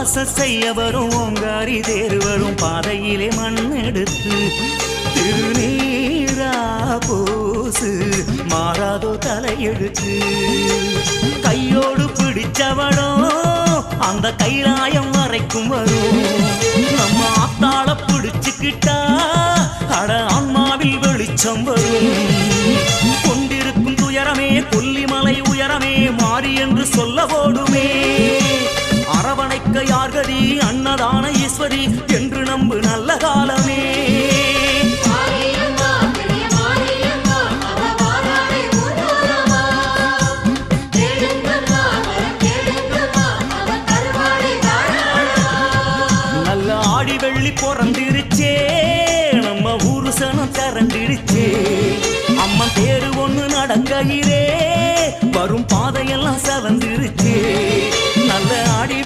வாசம் செய்ய வரும் ஓங்காரி தேர் வரும் பாதையிலே மண் எடுத்து திருநீரா பூசு மாறாதோ தலையெடுத்து கையோடு பிடிச்சவளோ அந்த கைலாயம் வரைக்கும் வரும் நம்ம ஆத்தாள பிடிச்சுக்கிட்டா அட ஆன்மாவில் வெளிச்சம் வரும் கொண்டிருக்கும் துயரமே கொல்லிமலை உயரமே மாறி என்று சொல்ல ஓடுமே அரவணைக்க யார்கதி அன்னதான ஈஸ்வரி என்று நம்பு நல்ல காலமே நல்ல ஆடி வெள்ளி பிறந்திருச்சே நம்ம ஊரு சனம் திரண்டிருச்சே அம்மன் தேரு ஒண்ணு நடக்கையிலே வரும் பாதையெல்லாம் செவந்திருச்சே